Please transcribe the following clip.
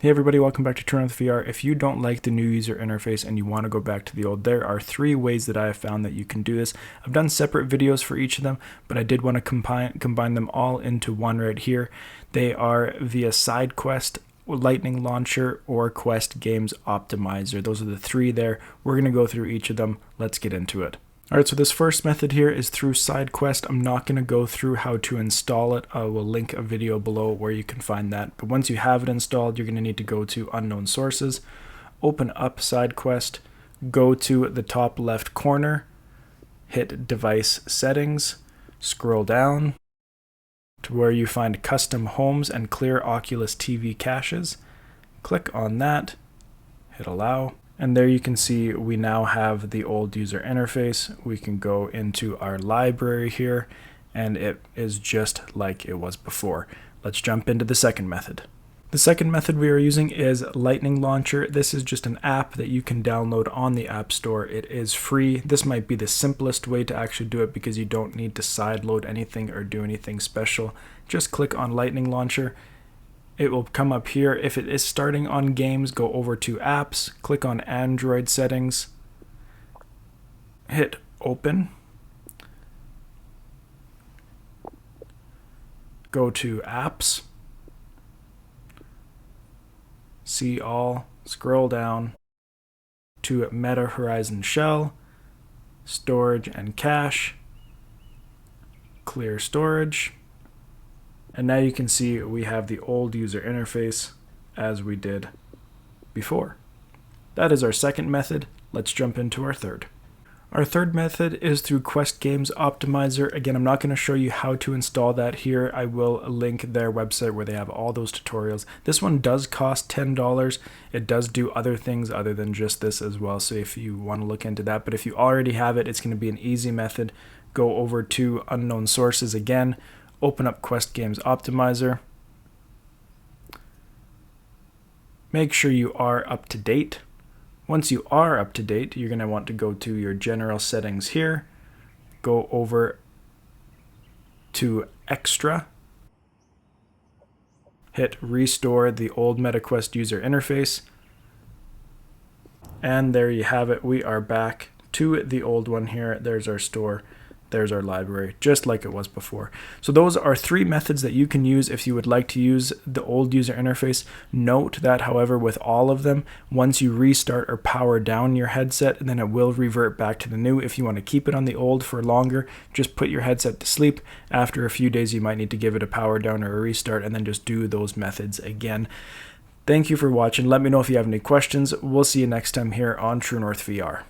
Hey everybody, welcome back to True North VR. If you don't like the new user interface and you want to go back to the old, there are 3 ways that I have found that you can do this. I've done separate videos for each of them, but I did want to combine them all into one right here. They are via SideQuest, Lightning Launcher, or Quest Games Optimizer. Those are the 3 there. We're going to go through each of them. Let's get into it. Alright, so this first method here is through SideQuest. I'm not going to go through how to install it. I will link a video below where you can find that. But once you have it installed, you're going to need to go to Unknown Sources, open up SideQuest, go to the top left corner, hit Device Settings, scroll down to where you find Custom Homes and Clear Oculus TV Caches. Click on that, hit Allow. And there you can see we now have the old user interface. We can go into our library here, and it is just like it was before. Let's jump into the second method. The second method we are using is Lightning Launcher. This is just an app that you can download on the App Store. It is free. This might be the simplest way to actually do it because you don't need to sideload anything or do anything special. Just click on Lightning Launcher. It will come up here. If it is starting on games, go over to apps, click on Android settings, hit open, go to apps, see all, scroll down to Meta Horizon Shell, storage and cache, clear storage. And now you can see we have the old user interface as we did before. That is our second method. Let's jump into our third. Our third method is through Quest Games Optimizer. Again, I'm not going to show you how to install that here. I will link their website where they have all those tutorials. This one does cost $10. It does do other things other than just this as well, so if you want to look into that. But if you already have it, it's going to be an easy method. Go over to Unknown Sources again. Open up Quest Games Optimizer. Make sure you are up to date. Once you are up to date, you're going to want to go to your general settings here. Go over to Extra. Hit Restore the old MetaQuest user interface. And there you have it. We are back to the old one here. There's our store. There's our library, just like it was before. So those are 3 methods that you can use if you would like to use the old user interface. Note that, however, with all of them, once you restart or power down your headset, then it will revert back to the new. If you want to keep it on the old for longer, just put your headset to sleep. After a few days, you might need to give it a power down or a restart, and then just do those methods again. Thank you for watching. Let me know if you have any questions. We'll see you next time here on True North VR.